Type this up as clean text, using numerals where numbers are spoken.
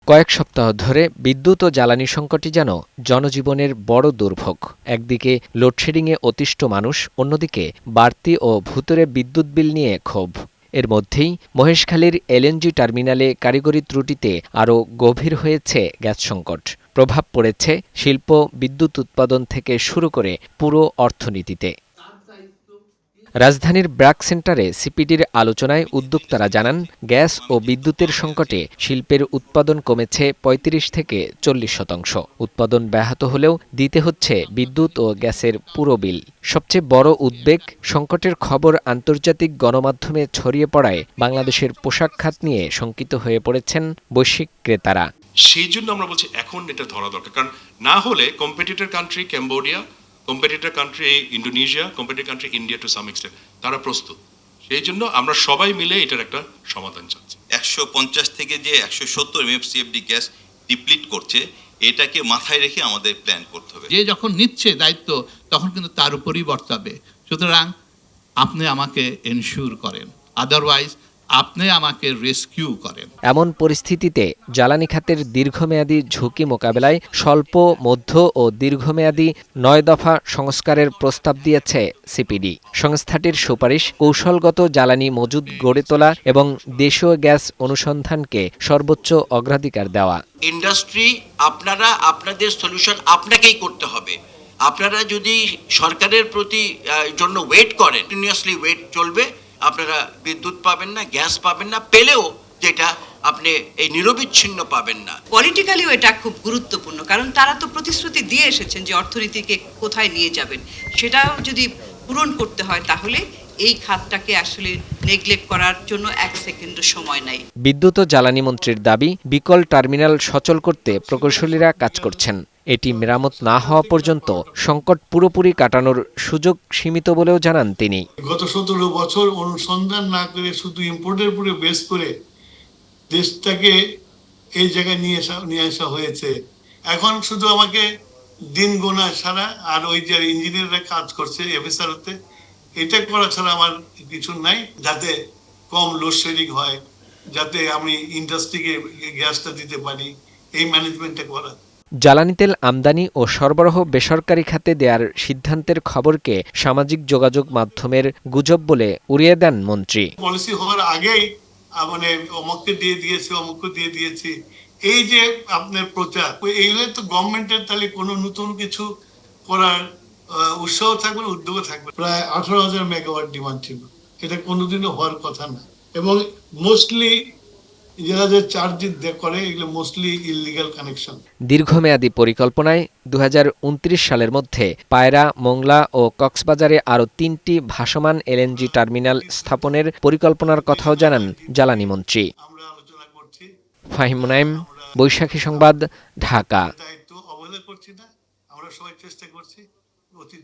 কয়েক সপ্তাহ ধরে বিদ্যুৎ ও জ্বালানি সংকটই যেন জনজীবনের বড় দুর্ভোগ। একদিকে লোডশেডিংয়ে অতিষ্ঠ মানুষ, অন্যদিকে বাড়তি ও ভূতুড়ে বিদ্যুৎ বিল নিয়ে ক্ষোভ। এর মধ্যেই মহেশখালীর এলএনজি টার্মিনালে কারিগরি ত্রুটিতে আরও গভীর হয়েছে গ্যাস সংকট। প্রভাব পড়েছে শিল্প, বিদ্যুৎ উৎপাদন থেকে শুরু করে পুরো অর্থনীতিতে। রাজধানীর ব্র্যাক সেন্টারে সিপিডির আলোচনায় উদ্যোক্তারা জানান, গ্যাস ও বিদ্যুতের সংকটে শিল্পের উৎপাদন কমেছে ৩৫ থেকে ৪০%। উৎপাদন ব্যাহত হলেও দিতে হচ্ছে বিদ্যুৎ ও গ্যাসের পুরো বিল। সবচেয়ে বড় উদ্বেগ, সংকটের খবর আন্তর্জাতিক গণমাধ্যমে ছড়িয়ে পড়ায় বাংলাদেশের পোশাক খাত নিয়ে শঙ্কিত হয়ে পড়েছেন বৈশ্বিক ক্রেতারা। সেই জন্য আমরা বলছি এখন এটা ধরা দরকার, কারণ না হলে competitor country Cambodia, competitor country Indonesia, competitor country India to some extent তারা প্রস্তুত। সেই জন্য আমরা সবাই মিলে এটার একটা সমাধান চাচ্ছি। 150 থেকে যে 170 MMCFD গ্যাস ডিপ্লিট করছে, এটাকে মাথায় রেখে আমাদের প্ল্যান করতে হবে। যে যখন নিচ্ছে দায়িত্ব তখন কিন্তু তার উপরই বর্তাবে। সুতরাং আপনি আমাকে এনশিওর করেন, আদারওয়াইজ আপনি আমাকে রেস্কিউ করেন। এমন পরিস্থিতিতে জ্বালানি খাতের দীর্ঘমেয়াদী ঝুঁকি মোকাবেলায় স্বল্প, মধ্য ও দীর্ঘমেয়াদী 9 দফা সংস্কারের প্রস্তাব দিয়েছে সিপিডি। সংস্থাটির সুপারিশ, কৌশলগত জ্বালানি মজুদ গড়ে তোলা এবং দেশীয় গ্যাস অনুসন্ধানকে সর্বোচ্চ অগ্রাধিকার দেওয়া। ইন্ডাস্ট্রি, আপনারা আপনাদের সলিউশন আপনাকেই করতে হবে। আপনারা যদি সরকারের প্রতি জন্য ওয়েট করেন, কন্টিনিউয়াসলি ওয়েট চলবে, আপনারা বিদ্যুৎ পাবেন না, গ্যাস পাবেন না, পেলেও যেটা আপনি এই নিরবিচ্ছিন্ন পাবেন না। পলিটিক্যালিও এটা খুব গুরুত্বপূর্ণ, কারণ তারা তো প্রতিশ্রুতি দিয়ে এসেছেন যে অর্থনীতিকে কোথায় নিয়ে যাবেন, সেটাও যদি পূরণ করতে হয় তাহলে এই খাতটাকে আসলে নেগলেক্ট করার জন্য 1 সেকেন্ডও সময় নাই। বিদ্যুৎ ও জ্বালানি মন্ত্রীর দাবি, বিকল টার্মিনাল সচল করতে প্রকৌশলীরা কাজ করছেন। এটি মেরামত না হওয়া পর্যন্ত সংকট পুরোপুরি কাটানোর সুযোগ সীমিত বলেও জানান তিনি। গত 17 বছর অনুসন্ধান না করে শুধু ইম্পোর্টের উপরে বেস করে দেশটাকে এই জায়গায় নিয়ে আসা হয়েছে। এখন শুধু আমাকে দিন গোনা ছাড়া আর ওই যে ইঞ্জিনিয়াররা কাজ করছে এফএসআর হতে, এটা করা ছাড়া আমার কিছু নাই, যাতে কম লোডশেডিং হয়, যাতে আমি ইন্ডাস্ট্রিকে গ্যাসটা দিতে পারি, এই ম্যানেজমেন্টটা করা। জ্বালানি তেল আমদানি ও সরবরাহ বেসরকারি খাতে দেওয়ার সিদ্ধান্তের খবরকে সামাজিক যোগাযোগ মাধ্যমের গুজব বলে উড়িয়ে দেন মন্ত্রী। পলিসি হওয়ার আগেই মানে অমুককে দিয়ে দিয়েছি, অমুককে দিয়ে দিয়েছি, এই যে আপনার প্রচার, এইগুলো তো গভর্নমেন্টের তাহলে কোনো নতুন কিছু করার উৎসাহ থাকবে না, উদ্যোগ থাকবে। প্রায় 18,000 মেগাওয়াট ডিমান্ড ছিল, এটা কোনোদিনও হওয়ার কথা না। এবং মোস্টলি যারা যে চার্জ করে এগুলো মোস্টলি ইললিগাল কানেকশন। দীর্ঘমেয়াদী পরিকল্পনায় 2029 সালের মধ্যে পায়রা, মোংলা ও কক্সবাজারে আরও 3টি ভাসমান এলএনজি টার্মিনাল স্থাপনের পরিকল্পনার কথাও জানান জ্বালানি মন্ত্রী। আমরা আলোচনা করছি। ফাহিম মুনাইম, বৈশাখী সংবাদ, ঢাকা। দায়িত্ব অবহেলা করছি না, আমরা সবাই চেষ্টা করছি অতি